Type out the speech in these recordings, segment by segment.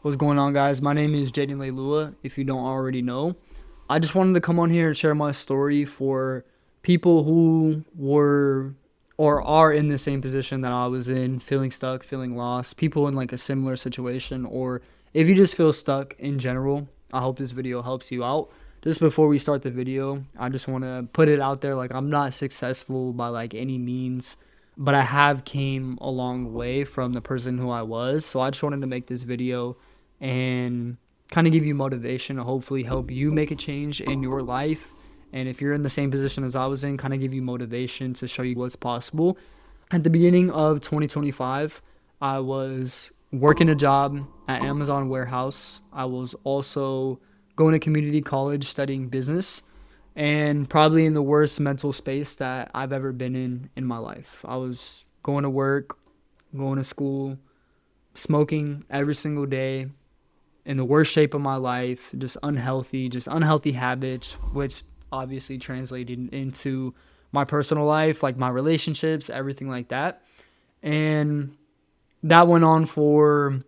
What's going on, guys? My name is Jaden Leilua, if you don't already know. I just wanted to come on here and share my story for people who were or are in the same position that I was in, feeling stuck, feeling lost, people in like a similar situation, or if you just feel stuck in general. I hope this video helps you out. Just before we start the video, I just want to put it out there, like, I'm not successful by like any means, but I have came a long way from the person who I was. So I just wanted to make this video and kind of give you motivation to hopefully help you make a change in your life. And if you're in the same position as I was in, kind of give you motivation to show you what's possible. At the beginning of 2025, I was working a job at Amazon warehouse. I was also going to community college studying business, and probably in the worst mental space that I've ever been in my life. I was going to work, going to school, smoking every single day, in the worst shape of my life, just unhealthy habits, which obviously translated into my personal life, like my relationships, everything like that. And that went on for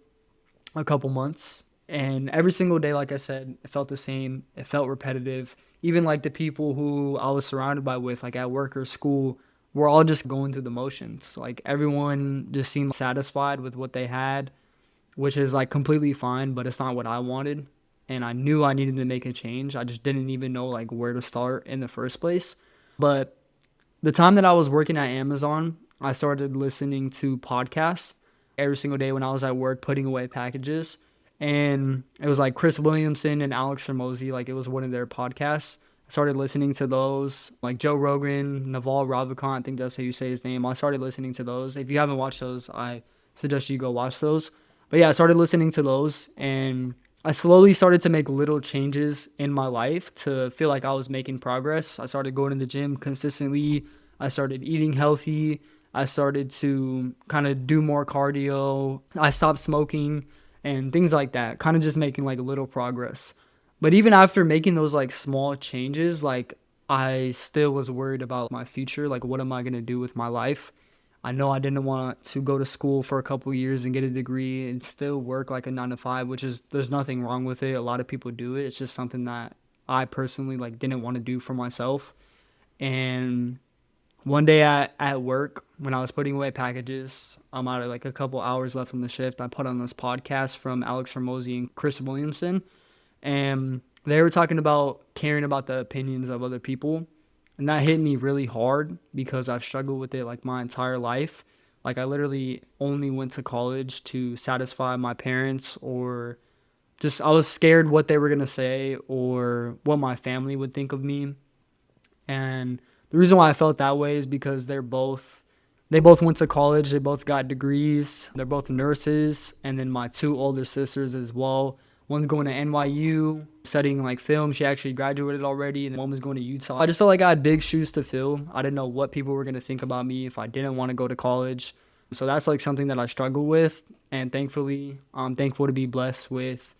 a couple months. And every single day, like I said, it felt the same. It felt repetitive. Even like the people who I was surrounded by with, like at work or school, were all just going through the motions. Like everyone just seemed satisfied with what they had, which is like completely fine, but it's not what I wanted. And I knew I needed to make a change. I just didn't even know like where to start in the first place. But the time that I was working at Amazon, I started listening to podcasts every single day when I was at work putting away packages. And it was like Chris Williamson and Alex Hermosi, like it was one of their podcasts. I started listening to those, like Joe Rogan, Naval Ravikant, I think that's how you say his name. I started listening to those. If you haven't watched those, I suggest you go watch those. But yeah, I started listening to those, and I slowly started to make little changes in my life to feel like I was making progress. I started going to the gym consistently. I started eating healthy. I started to kind of do more cardio. I stopped smoking and things like that, kind of just making like a little progress. But even after making those like small changes, like I still was worried about my future. Like, what am I going to do with my life? I know I didn't want to go to school for a couple years and get a degree and still work like a 9 to 5, which is, there's nothing wrong with it. A lot of people do it. It's just something that I personally like didn't want to do for myself. And one day at work, when I was putting away packages, I'm out of like a couple hours left on the shift. I put on this podcast from Alex Hermosi and Chris Williamson, and they were talking about caring about the opinions of other people. And that hit me really hard because I've struggled with it like my entire life. Like I literally only went to college to satisfy my parents, or just I was scared what they were going to say or what my family would think of me. And the reason why I felt that way is because they both went to college, they both got degrees, they're both nurses, and then my two older sisters as well. One's going to NYU studying like film. She actually graduated already, and one was going to Utah. I just felt like I had big shoes to fill. I didn't know what people were going to think about me if I didn't want to go to college. So that's like something that I struggle with. And thankfully, I'm thankful to be blessed with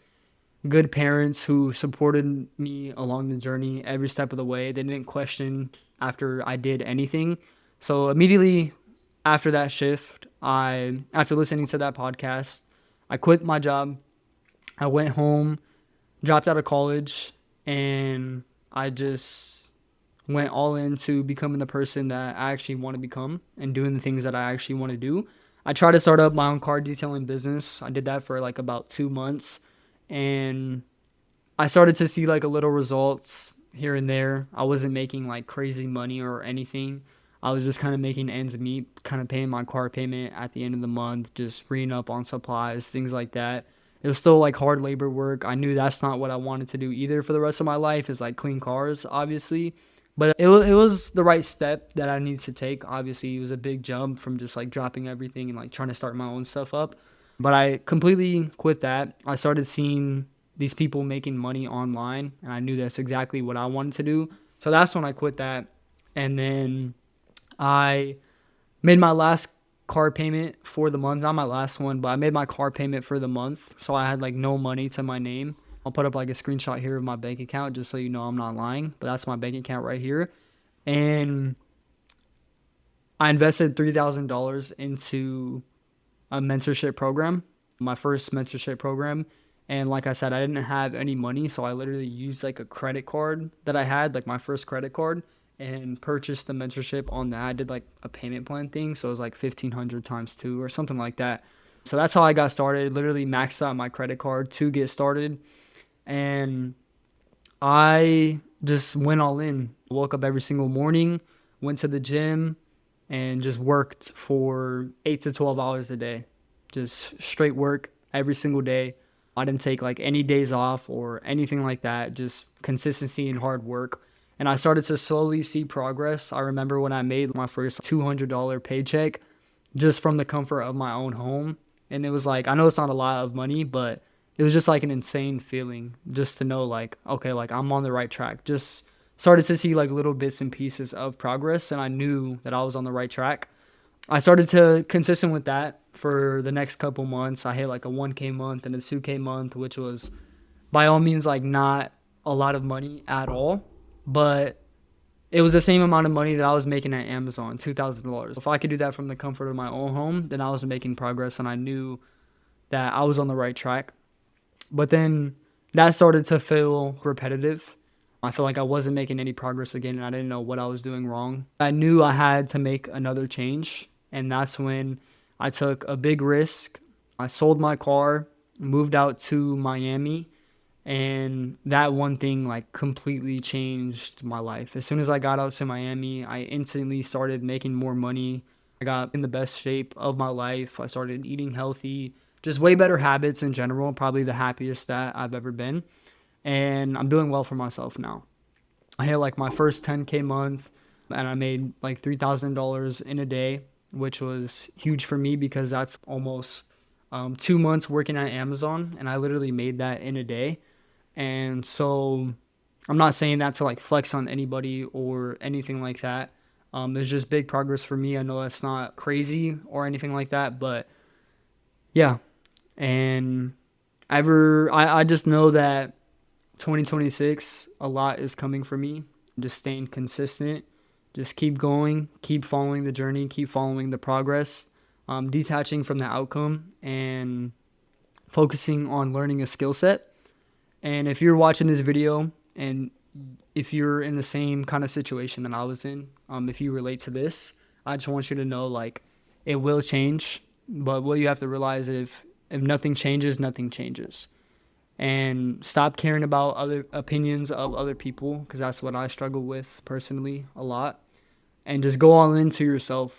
good parents who supported me along the journey every step of the way. They didn't question after I did anything. So immediately after that shift, after listening to that podcast, I quit my job. I went home, dropped out of college, and I just went all into becoming the person that I actually want to become and doing the things that I actually want to do. I tried to start up my own car detailing business. I did that for like about 2 months, and I started to see like a little results here and there. I wasn't making like crazy money or anything. I was just kind of making ends meet, kind of paying my car payment at the end of the month, just reading up on supplies, things like that. It was still like hard labor work. I knew that's not what I wanted to do either for the rest of my life, is like clean cars, obviously. But it was the right step that I needed to take. Obviously, it was a big jump from just like dropping everything and like trying to start my own stuff up. But I completely quit that. I started seeing these people making money online, and I knew that's exactly what I wanted to do. So that's when I quit that. And then I made my last car payment for the month. Not my last one, but I made my car payment for the month. So I had like no money to my name. I'll put up like a screenshot here of my bank account just so you know I'm not lying. But that's my bank account right here. And I invested $3,000 into a mentorship program, my first mentorship program. And like I said, I didn't have any money, so I literally used like a credit card that I had, like my first credit card, and purchased the mentorship on that. I did like a payment plan thing, so it was like 1,500 times two or something like that. So that's how I got started. Literally maxed out my credit card to get started, and I just went all in. Woke up every single morning, went to the gym, and just worked for 8 to 12 hours a day. Just straight work every single day. I didn't take like any days off or anything like that, just consistency and hard work. And I started to slowly see progress. I remember when I made my first $200 paycheck just from the comfort of my own home. And it was like, I know it's not a lot of money, but it was just like an insane feeling just to know like, okay, like I'm on the right track. Just started to see like little bits and pieces of progress, and I knew that I was on the right track. I started to consistent with that for the next couple months. I hit like a 1K month and a 2K month, which was by all means like not a lot of money at all, but it was the same amount of money that I was making at Amazon, $2,000. If I could do that from the comfort of my own home, then I was making progress, and I knew that I was on the right track. But then that started to feel repetitive. I felt like I wasn't making any progress again, and I didn't know what I was doing wrong. I knew I had to make another change, and that's when I took a big risk. I sold my car, moved out to Miami, and that one thing like completely changed my life. As soon as I got out to Miami, I instantly started making more money. I got in the best shape of my life. I started eating healthy, just way better habits in general, probably the happiest that I've ever been. And I'm doing well for myself now. I hit like my first 10K month, and I made like $3,000 in a day, which was huge for me because that's almost 2 months working at Amazon, and I literally made that in a day. And so I'm not saying that to like flex on anybody or anything like that. It's just big progress for me. I know that's not crazy or anything like that, but yeah. And I just know that 2026, a lot is coming for me. Just staying consistent, just keep going, keep following the journey, keep following the progress, detaching from the outcome and focusing on learning a skill set. And if you're watching this video and if you're in the same kind of situation that I was in, if you relate to this, I just want you to know like it will change. But what you have to realize is if nothing changes, nothing changes. And stop caring about other opinions of other people, because that's what I struggle with personally a lot. And just go all into yourself.